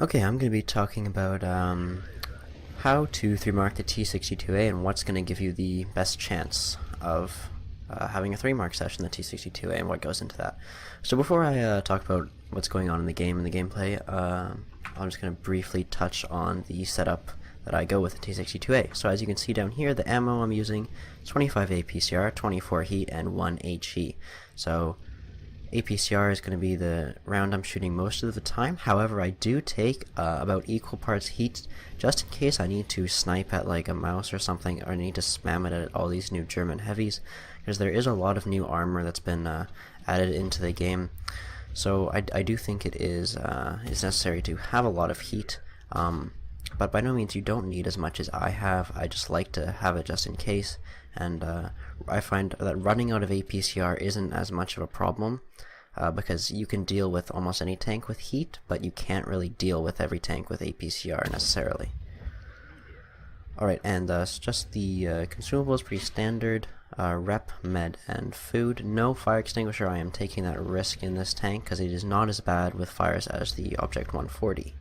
Okay, I'm going to be talking about how to 3-mark the T-62A and what's going to give you the best chance of having a 3-mark session in the T-62A and what goes into that. So before I talk about what's going on in the game and the gameplay, I'm just going to briefly touch on the setup that I go with the T-62A. So as you can see down here, the ammo I'm using is 25 APCR, 24 heat, and 1 HE. So APCR is going to be the round I'm shooting most of the time. However, I do take about equal parts heat just in case I need to snipe at like a mouse or something, or I need to spam it at all these new German heavies, because there is a lot of new armor that's been added into the game. So I do think it is necessary to have a lot of heat, but by no means you don't need as much as I have. I just like to have it just in case, and I find that running out of APCR isn't as much of a problem, because you can deal with almost any tank with heat, but you can't really deal with every tank with APCR necessarily. Alright, and just the consumables, pretty standard. Rep, med, and food. No fire extinguisher. I am taking that risk in this tank because it is not as bad with fires as the Object 140.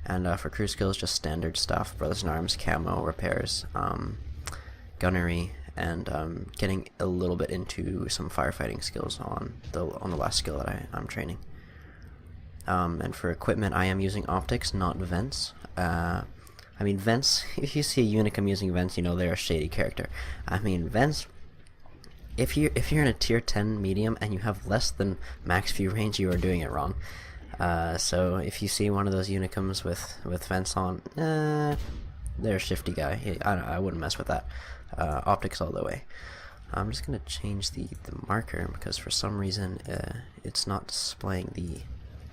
And for crew skills, just standard stuff: Brothers in Arms, camo, repairs, gunnery, and getting a little bit into some firefighting skills on the last skill that I'm training. And for equipment, I am using optics, not vents. I mean, vents, if you see a Unicum using vents, you know they're a shady character. I mean, vents, if you're in a tier 10 medium and you have less than max view range, you are doing it wrong. So if you see one of those Unicums with vents on, they're a shifty guy. I wouldn't mess with that. Optics all the way. I'm just going to change the marker because for some reason it's not displaying the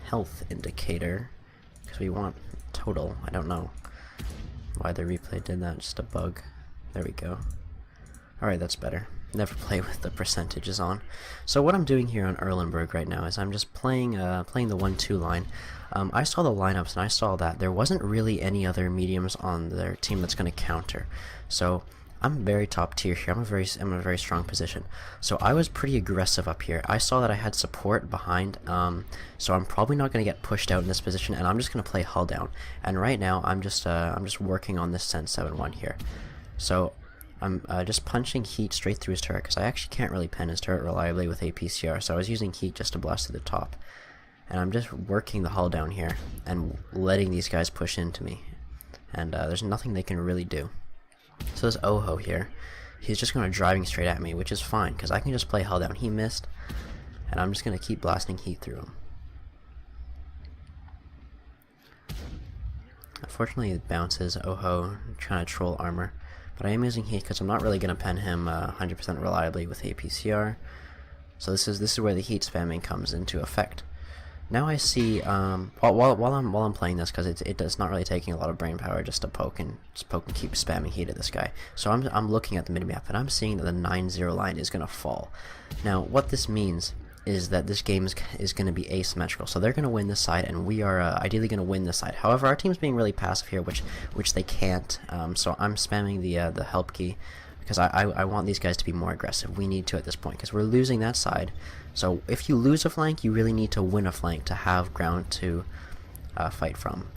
health indicator, because we want total. I don't know why the replay did that, just a bug. There we go. Alright, that's better. Never play with the percentages on. So what I'm doing here on Erlenberg right now is I'm just playing the 1-2 line. I saw the lineups and I saw that there wasn't really any other mediums on their team that's going to counter. So I'm very top tier here. I'm in a very strong position. So I was pretty aggressive up here. I saw that I had support behind, so I'm probably not going to get pushed out in this position, and I'm just going to play hull down. And right now I'm just working on this Sen 7-1 here. So I'm just punching heat straight through his turret, because I actually can't really pen his turret reliably with APCR, so I was using heat just to blast to the top. And I'm just working the hull down here and letting these guys push into me. And there's nothing they can really do. So this Oho here, he's just going to driving straight at me, which is fine, because I can just play hull down. He missed, and I'm just going to keep blasting heat through him. Unfortunately it bounces. Oho trying to troll armor. But I am using heat because I'm not really going to pen him 100% reliably with APCR. So this is where the heat spamming comes into effect. Now I see while I'm playing this, because it's not really taking a lot of brain power just to poke and keep spamming heat at this guy. So I'm looking at the minimap and I'm seeing that the 9-0 line is going to fall. Now what this means is that this game is going to be asymmetrical. So they're going to win this side, and we are ideally going to win this side. However, our team's being really passive here, which they can't. So I'm spamming the help key because I want these guys to be more aggressive. We need to at this point because we're losing that side. So if you lose a flank, you really need to win a flank to have ground to fight from.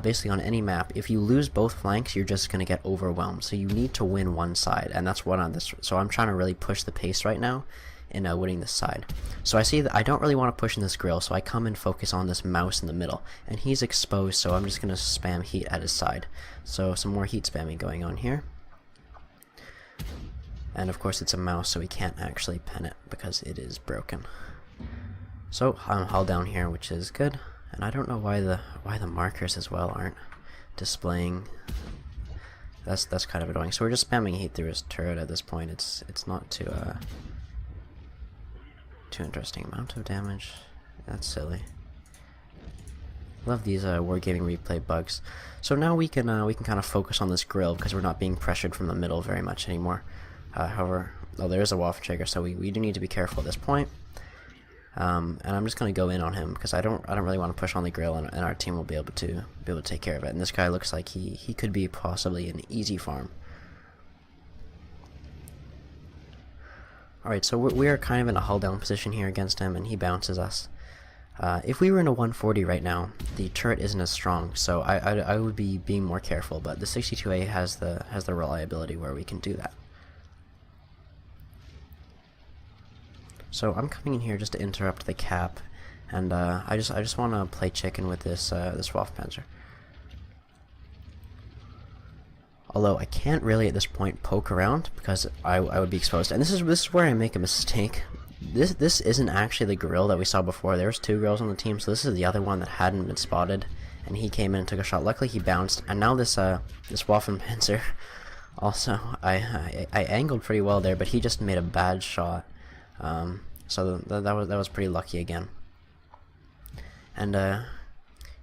Basically on any map, if you lose both flanks, you're just going to get overwhelmed. So you need to win one side, and that's what on this. So I'm trying to really push the pace right now in winning this side. So I see that I don't really want to push in this grill, so I come and focus on this mouse in the middle, and he's exposed, so I'm just going to spam heat at his side. So some more heat spamming going on here. And of course it's a mouse, so we can't actually pen it because it is broken. So I'm hull down here, which is good, and I don't know why the markers as well aren't displaying. That's kind of annoying. So we're just spamming heat through his turret at this point. It's not too interesting. Amount of damage. That's silly. Love these wargaming replay bugs. So now we can kind of focus on this grill because we're not being pressured from the middle very much anymore. However, there's a waffle trigger, so we do need to be careful at this point. And I'm just going to go in on him because I don't really want to push on the grill, and our team will be able to take care of it. And this guy looks like he could be possibly an easy farm. Alright, so we are kind of in a hull down position here against him, and he bounces us. If we were in a 140 right now, the turret isn't as strong, so I would be being more careful, but the 62A has the reliability where we can do that. So I'm coming in here just to interrupt the cap, and I just want to play chicken with this Waffenpanzer. Although I can't really at this point poke around because I would be exposed, and this is where I make a mistake. This isn't actually the grill that we saw before. There was 2 grills on the team, so this is the other one that hadn't been spotted, and he came in and took a shot. Luckily he bounced, and now this Waffenpanzer also I angled pretty well there, but he just made a bad shot. So that was pretty lucky again. And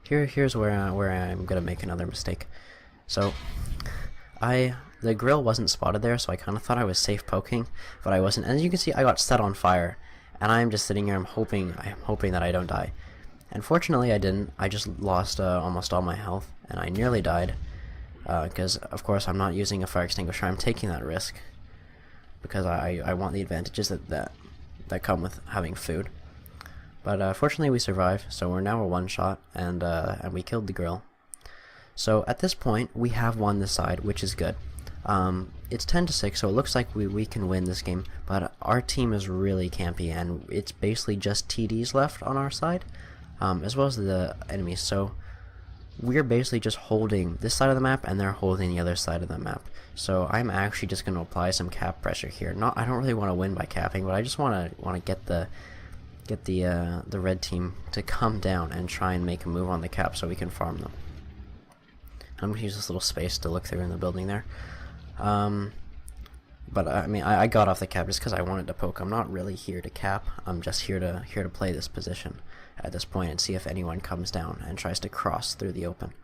here's where I'm gonna make another mistake. So the grill wasn't spotted there, so I kind of thought I was safe poking, but I wasn't. And as you can see, I got set on fire, and I'm just sitting here. I'm hoping that I don't die. And fortunately, I didn't. I just lost almost all my health, and I nearly died because, of course, I'm not using a fire extinguisher. I'm taking that risk because I want the advantages that come with having food. But fortunately, we survived, so we're now a one-shot, and we killed the grill. So at this point, we have won this side, which is good. It's 10-6, so it looks like we can win this game, but our team is really campy, and it's basically just TDs left on our side, as well as the enemies. So we're basically just holding this side of the map, and they're holding the other side of the map. So I'm actually just going to apply some cap pressure here. I don't really want to win by capping, but I just want to get the red team to come down and try and make a move on the cap so we can farm them. I'm going to use this little space to look through in the building there. But I mean, I got off the cap just because I wanted to poke. I'm not really here to cap. I'm just here to play this position at this point and see if anyone comes down and tries to cross through the open.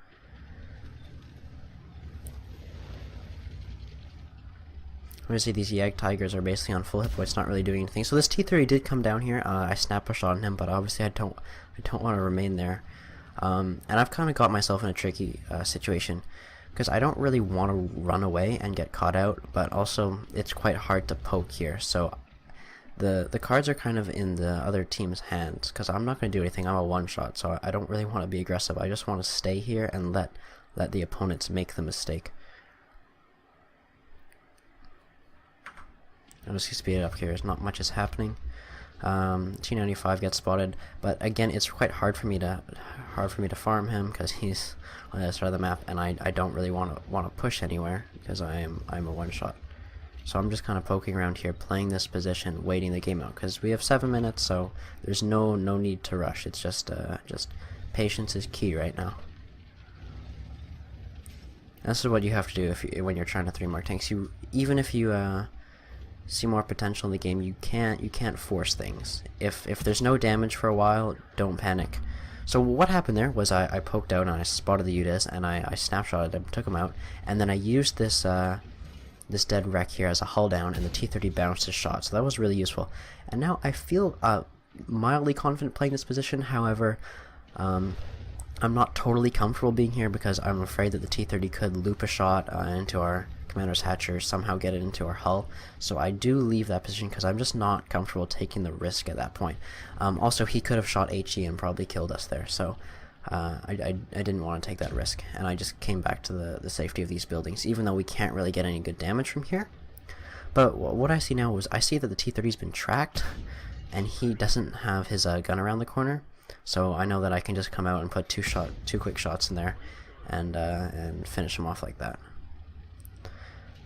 Obviously, these Yag Tigers are basically on full hit points, not really doing anything. So this T-30 did come down here. I snap a shot on him, but obviously I don't want to remain there. And I've kind of got myself in a tricky situation because I don't really want to run away and get caught out, but also it's quite hard to poke here. So the cards are kind of in the other team's hands because I'm not going to do anything. I'm a one-shot, so I don't really want to be aggressive. I just want to stay here and let the opponents make the mistake. I'll just speed it up here. Not much is happening. T-95 gets spotted, but again, it's quite hard for me to farm him because he's on the other side of the map, and I don't really want to push anywhere because I'm a one-shot. So I'm just kind of poking around here, playing this position, waiting the game out because we have 7 minutes, so there's no need to rush. It's just patience is key right now. And this is what you have to do when you're trying to 3-mark tanks. Even if you see more potential in the game, you can't force things. If there's no damage for a while, don't panic. So what happened there was I poked out and I spotted the UDIS and I snapshotted him, took him out, and then I used this dead wreck here as a hull down, and the T-30 bounced his shot, so that was really useful. And now I feel mildly confident playing this position. However, I'm not totally comfortable being here because I'm afraid that the T-30 could loop a shot into our commander's hatcher, somehow get it into our hull. So I do leave that position because I'm just not comfortable taking the risk at that point. Also, he could have shot HE and probably killed us there, so I didn't want to take that risk, and I just came back to the safety of these buildings, even though we can't really get any good damage from here. But what I see now is I see that the T-30's been tracked, and he doesn't have his gun around the corner, so I know that I can just come out and put two quick shots in there and finish him off like that.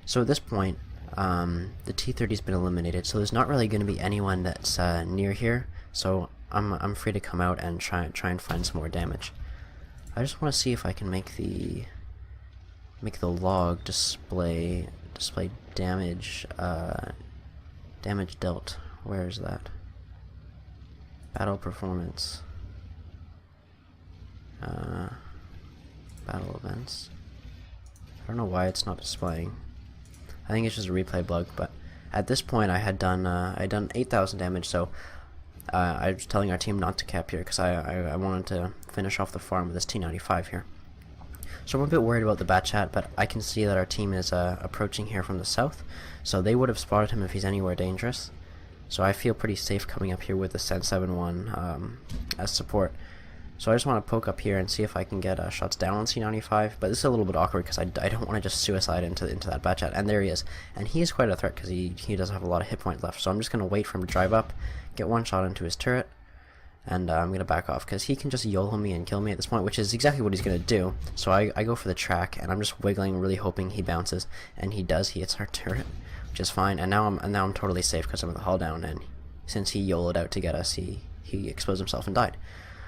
So at this point, the T-30's been eliminated, so there's not really going to be anyone that's near here, so I'm free to come out and try and find some more damage. I just want to see if I can make the log display damage damage dealt. Where is that? Battle performance. Battle events. I don't know why it's not displaying. I think it's just a replay bug, but at this point I had done 8,000 damage, so I was telling our team not to cap here because I wanted to finish off the farm with this T-95 here. So I'm a bit worried about the bat chat, but I can see that our team is approaching here from the south, so they would have spotted him if he's anywhere dangerous. So I feel pretty safe coming up here with the Sen 7-1 as support. So I just want to poke up here and see if I can get shots down on C95, but this is a little bit awkward because I don't want to just suicide into that Batchat, and there he is. And he is quite a threat because he does have a lot of hit points left, so I'm just going to wait for him to drive up, get one shot into his turret, and I'm going to back off because he can just YOLO me and kill me at this point, which is exactly what he's going to do. So I go for the track, and I'm just wiggling, really hoping he bounces, and he does. He hits our turret, which is fine, and now I'm totally safe because I'm with the hull down, and since he YOLO'd out to get us, he exposed himself and died.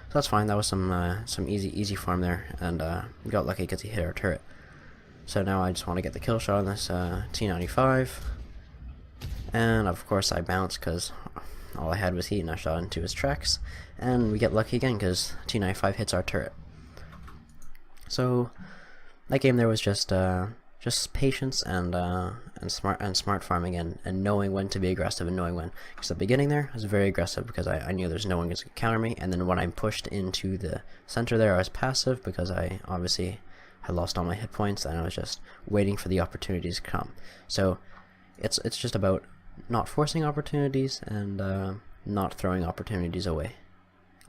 So that's fine. That was some easy farm there, and we got lucky because he hit our turret. So now I just want to get the kill shot on this T95, and of course I bounce because all I had was heat and I shot into his tracks, and we get lucky again because T95 hits our turret. So that game there was just patience and smart farming and knowing when to be aggressive and knowing when. Because at the beginning there, I was very aggressive because I knew there's no one going to counter me, and then when I pushed into the center there, I was passive because I obviously had lost all my hit points, and I was just waiting for the opportunities to come. So it's just about not forcing opportunities and not throwing opportunities away.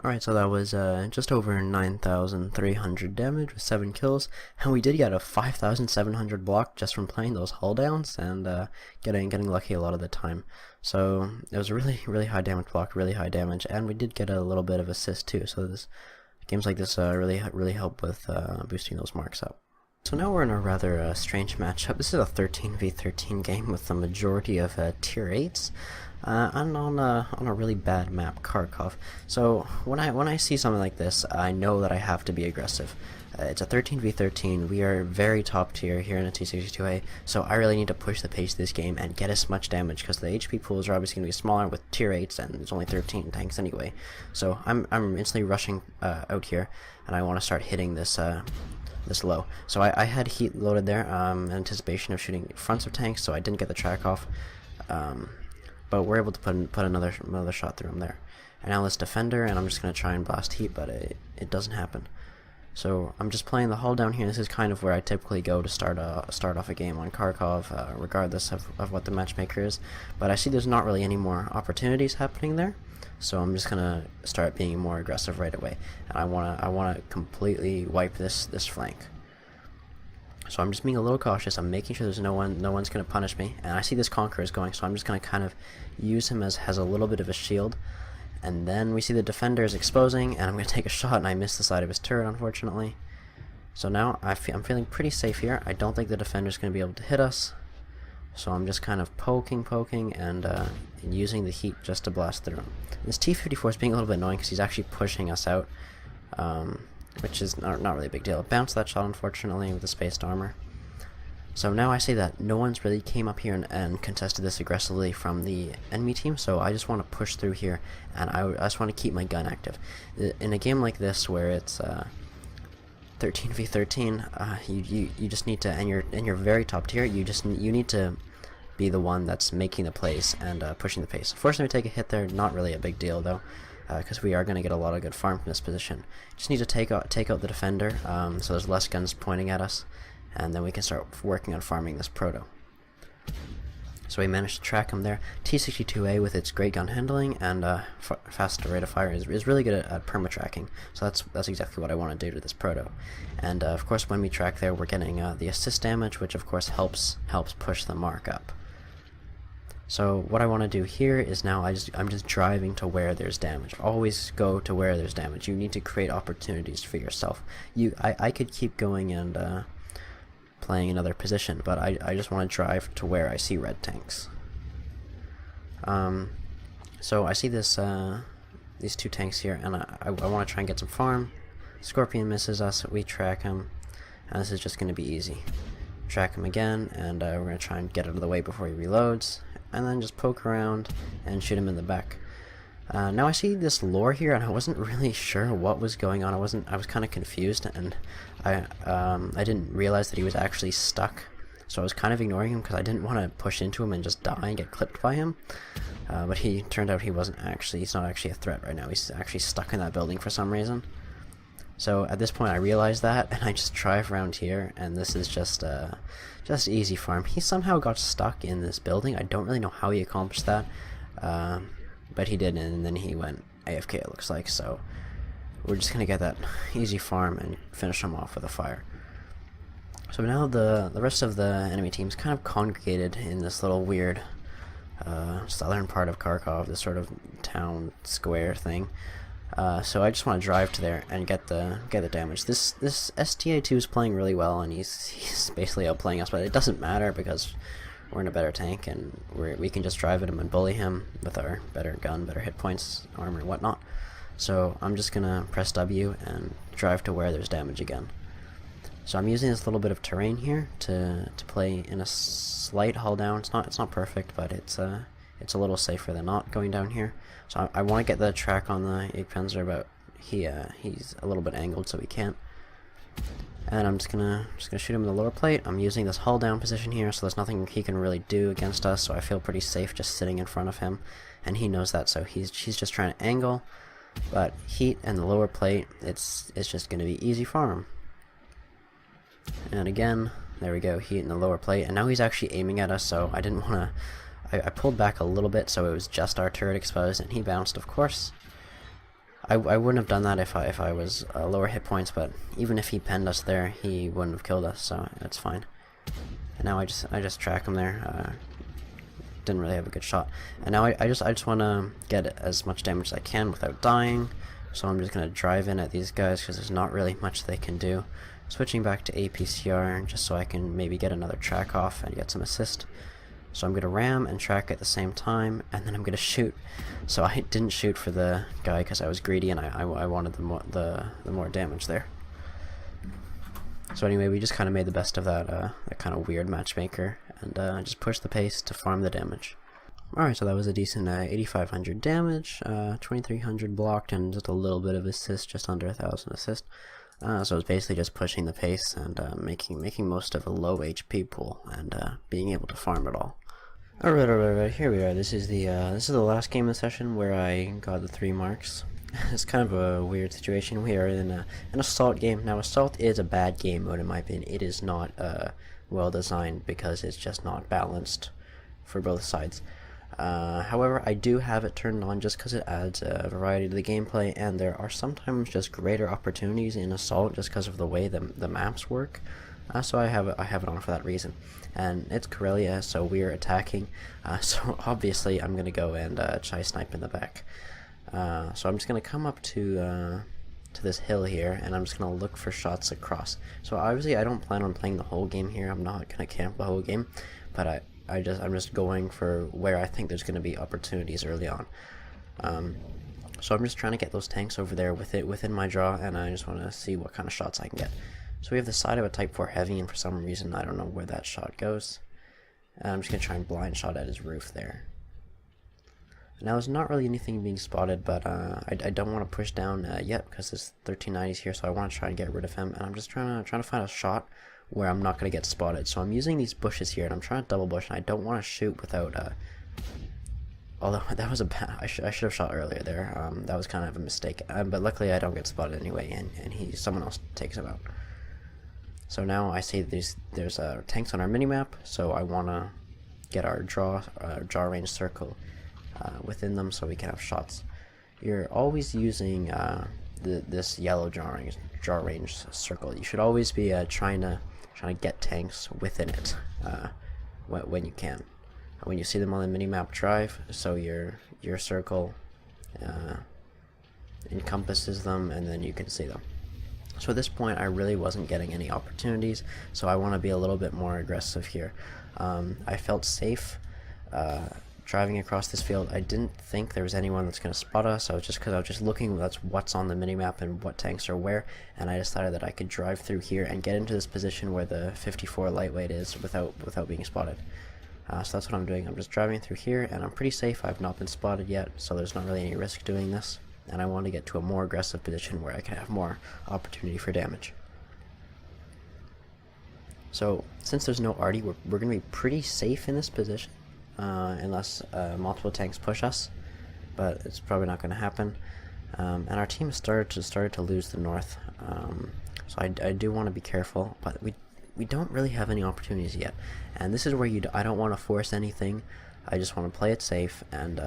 Alright, so that was just over 9,300 damage with 7 kills, and we did get a 5,700 block just from playing those hull downs and getting lucky a lot of the time. So it was a really high damage block, really high damage, and we did get a little bit of assist too. So games like this really help with boosting those marks up. So now we're in a rather strange matchup. This is a 13v13 game with the majority of tier 8s. And on a really bad map, Kharkov. So when I see something like this, I know that I have to be aggressive. It's a 13v13. We are very top tier here in a T-62A, so I really need to push the pace of this game and get as much damage because the HP pools are obviously going to be smaller with tier 8s, and there's only 13 tanks anyway. So I'm instantly rushing out here, and I want to start hitting this low. So I had heat loaded there in anticipation of shooting fronts of tanks, so I didn't get the track off. But we're able to put another shot through him there. And now this defender, and I'm just going to try and blast heat, but it doesn't happen. So I'm just playing the hull down here. This is kind of where I typically go to start off a game on Kharkov, regardless of what the matchmaker is. But I see there's not really any more opportunities happening there, so I'm just going to start being more aggressive right away. And I want to completely wipe this flank. So I'm just being a little cautious. I'm making sure there's no one's going to punish me. And I see this Conqueror is going, so I'm just going to kind of use him as a little bit of a shield. And then we see the defender is exposing, and I'm going to take a shot, and I miss the side of his turret, unfortunately. So now I'm feeling pretty safe here. I don't think the defender's going to be able to hit us. So I'm just kind of poking, and using the heat just to blast through him. This T-54 is being a little bit annoying because he's actually pushing us out. Which is not really a big deal. It bounced that shot, unfortunately, with the spaced armor. So now I say that no one's really came up here and contested this aggressively from the enemy team, so I just want to push through here, and I just want to keep my gun active. In a game like this, where it's 13v13, you just need to, and you're very top tier, you need to be the one that's making the plays and pushing the pace. Unfortunately, we take a hit there, not really a big deal, though. Because we are going to get a lot of good farm from this position. Just need to take out the defender, so there's less guns pointing at us, and then we can start working on farming this proto. So we managed to track him there. T-62A with its great gun handling and fast rate of fire is really good at perma-tracking, so that's exactly what I want to do to this proto. And of course when we track there, we're getting the assist damage, which of course helps push the mark up. So what I want to do here is now I'm just driving to where there's damage. Always go to where there's damage. You need to create opportunities for yourself. I could keep going and playing another position, but I just want to drive to where I see red tanks. So I see these two tanks here, and I want to try and get some farm. Scorpion misses us, we track him, and this is just going to be easy. Track him again, and we're going to try and get out of the way before he reloads. And then just poke around and shoot him in the back. Now I see this lore here, and I wasn't really sure what was going on. I was kind of confused, and I didn't realize that he was actually stuck. So I was kind of ignoring him because I didn't want to push into him and just die and get clipped by him. But he turned out he's not actually a threat right now. He's actually stuck in that building for some reason. So at this point I realized that, and I just drive around here, and this is just easy farm. He somehow got stuck in this building. I don't really know how he accomplished that. but he didn't, and then he went AFK, it looks like. So we're just gonna get that easy farm and finish him off with a fire. So now the rest of the enemy team's kind of congregated in this little weird southern part of Kharkov, this sort of town square thing. So I just want to drive to there and get the damage. This STA2 is playing really well, and he's basically outplaying us, but it doesn't matter because we're in a better tank, and we can just drive at him and bully him with our better gun, better hit points, armor, and whatnot. So I'm just gonna press W and drive to where there's damage again. So I'm using this little bit of terrain here to play in a slight hull down. It's not perfect, but it's a little safer than not going down here. So I want to get the track on the Panzer, but he's a little bit angled, so he can't. And I'm just gonna shoot him in the lower plate. I'm using this hull down position here, so there's nothing he can really do against us. So I feel pretty safe just sitting in front of him, and he knows that. So he's just trying to angle, but heat and the lower plate, it's just gonna be easy farm. And again, there we go, heat in the lower plate, and now he's actually aiming at us, so I didn't want to... I pulled back a little bit so it was just our turret exposed, and he bounced, of course. I wouldn't have done that if I was lower hit points, but even if he penned us there, he wouldn't have killed us, so that's fine. And now I just track him there. Didn't really have a good shot. And now I just want to get as much damage as I can without dying, so I'm just going to drive in at these guys because there's not really much they can do. Switching back to APCR just so I can maybe get another track off and get some assist. So I'm going to ram and track at the same time, and then I'm going to shoot. So I didn't shoot for the guy because I was greedy and I wanted the more damage there. So anyway, we just kind of made the best of that kind of weird matchmaker, and just pushed the pace to farm the damage. Alright, so that was a decent 8,500 damage, 2,300 blocked, and just a little bit of assist, just under 1,000 assist. So it's basically just pushing the pace and making most of a low HP pool and being able to farm it all. Alright, here we are. This is the last game of the session where I got the 3 marks. It's kind of a weird situation. We are in an assault game. Now, assault is a bad game mode in my opinion. It is not well designed because it's just not balanced for both sides. However, I do have it turned on just because it adds a variety to the gameplay, and there are sometimes just greater opportunities in Assault just because of the way the maps work. So I have it on for that reason. And it's Corellia, so we're attacking. So obviously I'm going to go and try snipe in the back. So I'm just going to come up to this hill here, and I'm just going to look for shots across. So obviously I don't plan on playing the whole game here. I'm not going to camp the whole game, but I'm just going for where I think there's going to be opportunities early on. So I'm just trying to get those tanks over there within my draw, and I just want to see what kind of shots I can get. So we have the side of a Type 4 Heavy, and for some reason I don't know where that shot goes. And I'm just going to try and blind shot at his roof there. Now there's not really anything being spotted, but I don't want to push down yet because this 1390's here, so I want to try and get rid of him. And I'm just trying to find a shot where I'm not going to get spotted. So I'm using these bushes here, and I'm trying to double bush, and I don't want to shoot without although that was a bad, I should have shot earlier there. That was kind of a mistake, but luckily I don't get spotted anyway, and someone else takes him out. So now I see there's tanks on our minimap, so I want to get our draw range circle within them so we can have shots. You're always using this yellow draw range circle. You should always be trying to get tanks within it when you can. When you see them on the minimap, drive so your circle encompasses them, and then you can see them. So at this point I really wasn't getting any opportunities, so I want to be a little bit more aggressive here. I felt safe driving across this field. I didn't think there was anyone that's going to spot us. I was just looking at what's on the minimap and what tanks are where, and I decided that I could drive through here and get into this position where the 54 lightweight is without being spotted. So that's what I'm doing. I'm just driving through here, and I'm pretty safe. I've not been spotted yet, so there's not really any risk doing this, and I want to get to a more aggressive position where I can have more opportunity for damage. So since there's no arty, we're going to be pretty safe in this position. Unless multiple tanks push us, but it's probably not going to happen. And our team started to lose the north, so I do want to be careful, but we don't really have any opportunities yet. And this is where I don't want to force anything. I just want to play it safe and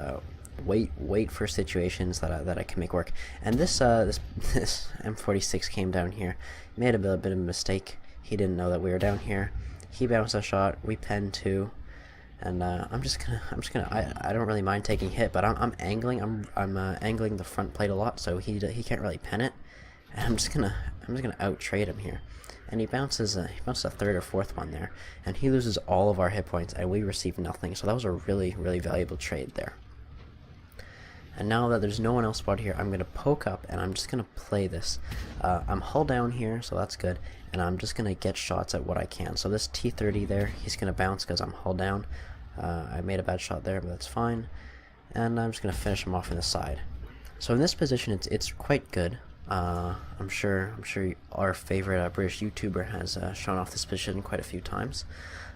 wait for situations that I can make work. And this M46 came down here, made a bit of a mistake. He didn't know that we were down here. He bounced a shot. We penned 2. And I'm just gonna. I don't really mind taking hit, but I'm angling. I'm angling the front plate a lot, so he can't really pen it. And I'm just gonna out trade him here. And he bounces a third or fourth one there, and he loses all of our hit points, and we receive nothing. So that was a really valuable trade there. And now that there's no one else spotted here, I'm gonna poke up, and I'm just gonna play this. I'm hull down here, so that's good. And I'm just gonna get shots at what I can. So this T-30 there, he's gonna bounce because I'm hull down. I made a bad shot there, but that's fine. And I'm just gonna finish him off in the side. So in this position, it's quite good. I'm sure our favorite British YouTuber has shown off this position quite a few times.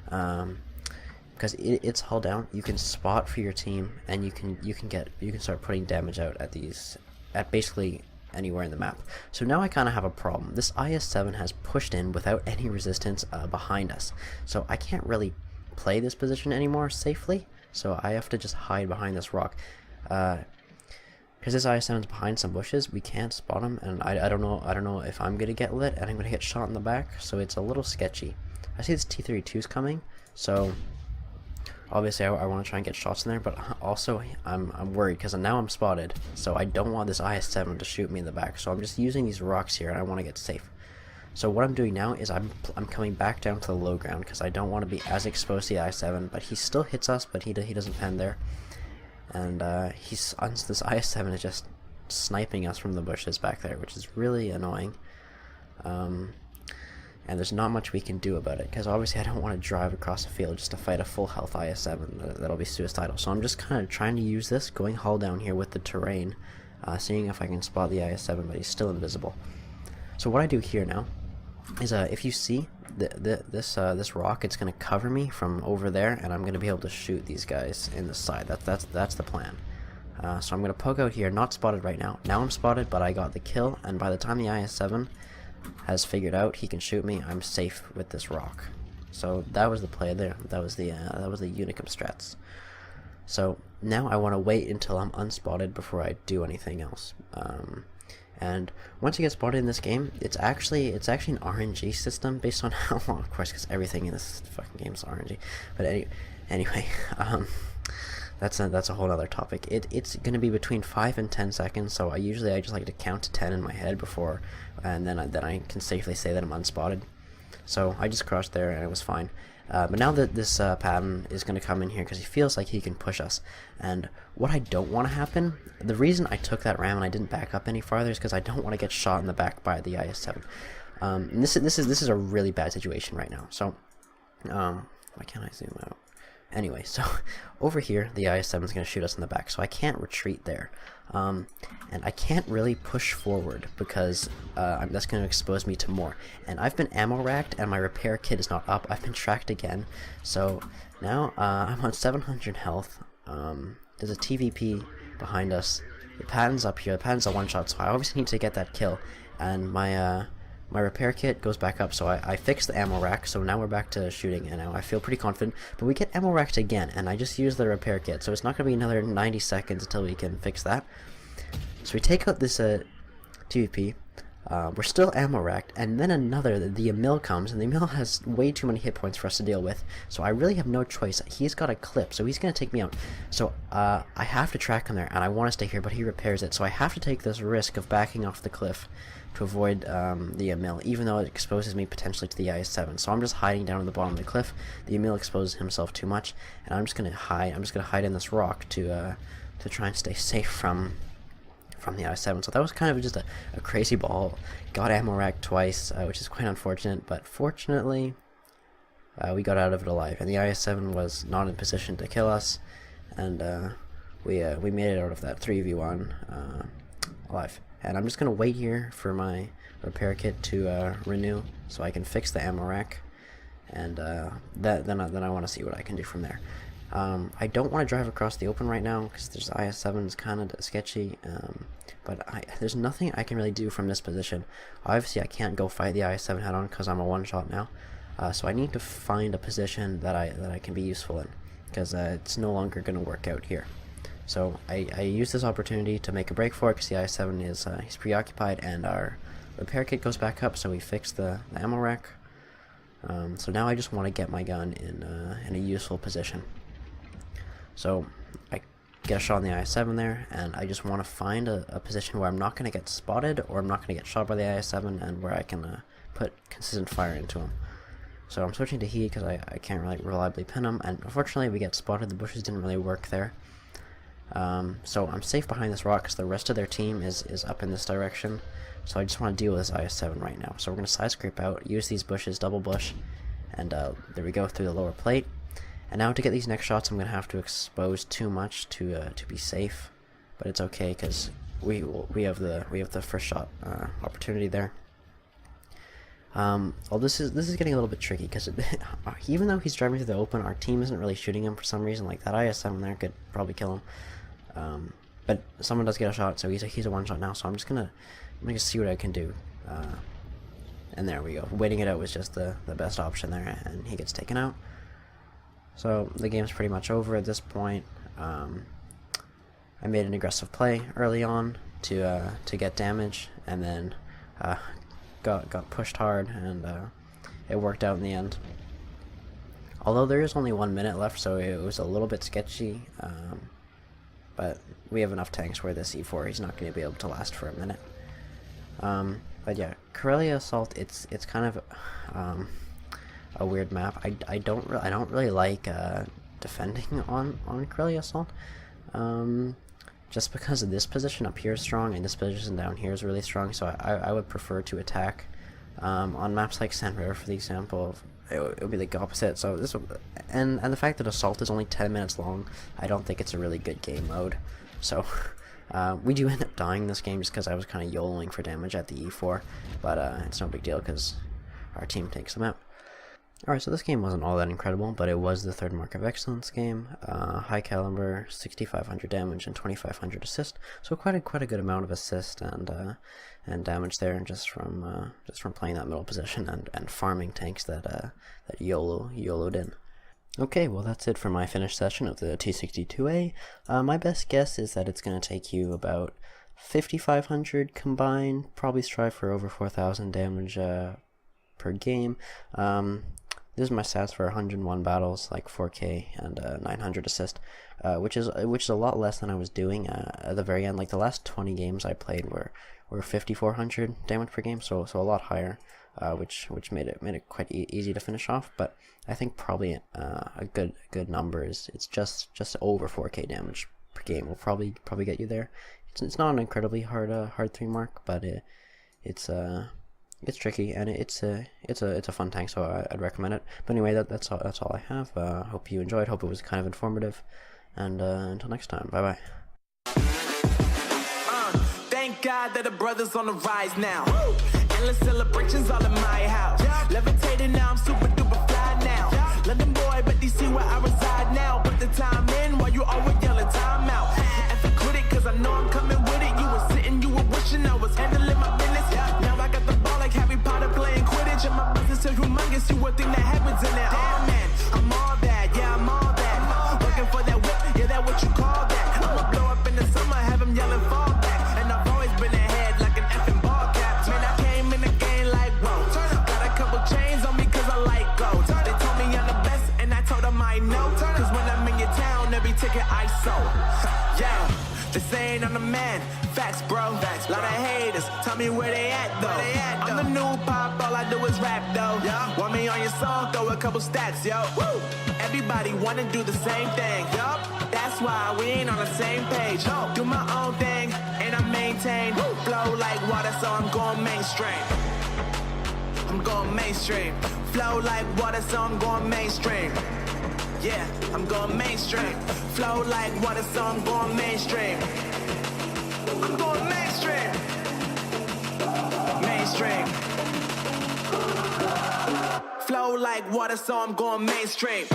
Because it's hull down, you can spot for your team, and you can start putting damage out at basically anywhere in the map. So now I kind of have a problem. This IS-7 has pushed in without any resistance behind us, so I can't really play this position anymore safely. So I have to just hide behind this rock. Because this IS-7 is behind some bushes, we can't spot him, and I don't know if I'm gonna get lit and I'm gonna get shot in the back. So it's a little sketchy. I see this T-32's coming, so obviously I want to try and get shots in there, but also I'm worried because now I'm spotted, so I don't want this IS-7 to shoot me in the back. So I'm just using these rocks here, and I want to get safe. So what I'm doing now is I'm coming back down to the low ground because I don't want to be as exposed to the IS-7. But he still hits us, but he doesn't pen there, and this IS-7 is just sniping us from the bushes back there, which is really annoying. And there's not much we can do about it, because obviously I don't want to drive across the field just to fight a full health IS-7. That'll be suicidal. So I'm just kind of trying to use this, going hull down here with the terrain, seeing if I can spot the IS-7, but he's still invisible. So what I do here now is, if you see this rock, it's going to cover me from over there, and I'm going to be able to shoot these guys in the side. That's the plan. So I'm going to poke out here, not spotted right now. Now I'm spotted, but I got the kill, and by the time the IS-7 has figured out he can shoot me, I'm safe with this rock. So that was the play there. That was the Unicum strats. So now I want to wait until I'm unspotted before I do anything else. And once you get spotted in this game, it's actually an RNG system based on how long, of course, because everything in this fucking game is RNG. But anyway, that's a whole other topic. It's going to be between 5 and 10 seconds. So I just like to count to 10 in my head before, and then I can safely say that I'm unspotted. So I just crushed there, and it was fine. But now that this Patton is going to come in here because he feels like he can push us, and what I don't want to happen, the reason I took that ram and I didn't back up any farther is because I don't want to get shot in the back by the IS-7. And this is a really bad situation right now. So why can't I zoom out? Anyway, so over here the IS-7 is going to shoot us in the back, so I can't retreat there. And I can't really push forward because that's going to expose me to more. And I've been ammo racked, and my repair kit is not up. I've been tracked again. So now I'm on 700 health. There's a TVP behind us. The Patton's up here. The Patton's a one-shot, so I obviously need to get that kill. And my repair kit goes back up, so I fixed the ammo rack, so now we're back to shooting, and now I feel pretty confident. But we get ammo racked again, and I just used the repair kit, so it's not going to be another 90 seconds until we can fix that. So we take out this TVP, we're still ammo racked, and then the Emil comes, and the Emil has way too many hit points for us to deal with, so I really have no choice. He's got a clip, so he's going to take me out. So I have to track him there, and I want to stay here, but he repairs it, so I have to take this risk of backing off the cliff to avoid the Emil, even though it exposes me potentially to the IS-7. So I'm just hiding down at the bottom of the cliff. The Emil exposes himself too much, and I'm just gonna hide in this rock to try and stay safe from the IS-7. So that was kind of just a crazy ball. Got ammo racked twice, which is quite unfortunate, but fortunately we got out of it alive, and the IS-7 was not in position to kill us, and we made it out of that 3v1 alive. And I'm just going to wait here for my repair kit to renew so I can fix the ammo rack, and then I want to see what I can do from there. I don't want to drive across the open right now because there's IS-7 is kind of sketchy, but there's nothing I can really do from this position. Obviously I can't go fight the IS-7 head on because I'm a one-shot now, so I need to find a position that I can be useful in. because it's no longer going to work out here. So I used this opportunity to make a break for it, because the I-7 is he's preoccupied, and our repair kit goes back up, so we fixed the ammo rack. So now I just want to get my gun in a useful position. So I get a shot on the I-7 there, and I just want to find a position where I'm not going to get spotted, or I'm not going to get shot by the I-7, and where I can put consistent fire into him. So I'm switching to he because I can't really reliably pin him, and unfortunately we get spotted. The bushes didn't really work there. So I'm safe behind this rock because the rest of their team is up in this direction. So I just want to deal with this IS-7 right now. So we're going to side scrape out, use these bushes, double bush, and there we go, through the lower plate. And now to get these next shots, I'm going to have to expose too much to be safe, but it's okay because we have the first shot opportunity there. Well, this is getting a little bit tricky because even though he's driving through the open, our team isn't really shooting him for some reason. Like that IS-7 there could probably kill him. But someone does get a shot, so he's a one shot now. So I'm gonna see what I can do. And there we go. Waiting it out was just the best option there, and he gets taken out. So the game's pretty much over at this point. I made an aggressive play early on to get damage, and then got pushed hard, and it worked out in the end. Although there is only 1 minute left, so it was a little bit sketchy. But we have enough tanks where this E4 he's not going to be able to last for a minute. But yeah, Corellia Assault, it's kind of a weird map. I don't really like defending on Corellia Assault. Just because of this position up here is strong and this position down here is really strong, so I would prefer to attack. On maps like Sand River, for the example, it would be like opposite. So this and the fact that Assault is only 10 minutes long, I don't think it's a really good game mode. So we do end up dying this game just because I was kind of YOLOing for damage at the E4, but it's no big deal because our team takes them out. Alright, so this game wasn't all that incredible, but it was the third Mark of Excellence game. High caliber, 6,500 damage and 2,500 assist, so quite a good amount of assist and damage there, just from playing that middle position and farming tanks that YOLO'd in. Okay, well that's it for my finished session of the T-62A. My best guess is that it's going to take you about 5,500 combined, probably strive for over 4,000 damage per game. This is my stats for 101 battles, like 4k and 900 assist, which is a lot less than I was doing at the very end. Like the last 20 games I played were 5,400 damage per game, so a lot higher, which made it quite easy to finish off. But I think probably a good number is it's just over 4k damage per game will probably get you there. It's not an incredibly hard 3 mark, but it's tricky, and it's a fun tank, so I'd recommend it. But anyway, that's all I have. Hope you enjoyed. Hope it was kind of informative. And until next time, bye bye. Thank God that the brothers on the rise now. Woo! Endless celebrations all in my house. Yeah. Levitating now, I'm super duper fly now. Yeah. London boy, but DC where I reside now. Put the time in while you always yelling time out. And for quit it, cause I know I'm coming with it. You were sitting, you were wishing I was handling my business. Yeah. Now I got the ball like Harry Potter playing Quidditch. And my business is humongous, you would think that happens in there. Oh man, I'm all that, yeah, I'm all that. Looking for that whip, yeah, that what you call that. I'ma blow up in the summer, have him yelling fall back. And I've always been ahead like an effing ball cap. Man, I came in the game like, whoa. Got a couple chains on me cause I like gold. They told me I'm the best and I told them I know. Cause when I'm in your town, every ticket I sold. Yeah, they saying I'm the man. Facts, bro. Lot of haters, tell me where they at though. I'm the new pop, all I do is rap though. Want me on your song, throw a couple stats, yo. Woo! Everybody wanna do the same thing, yup. That's why we ain't on the same page. Do my own thing, and I maintain. Flow like water, so I'm going mainstream. I'm going mainstream. Flow like water, so I'm going mainstream. Yeah, I'm going mainstream. Flow like water, so I'm going mainstream. I'm going mainstream. Mainstream. Flow like water, so I'm going mainstream.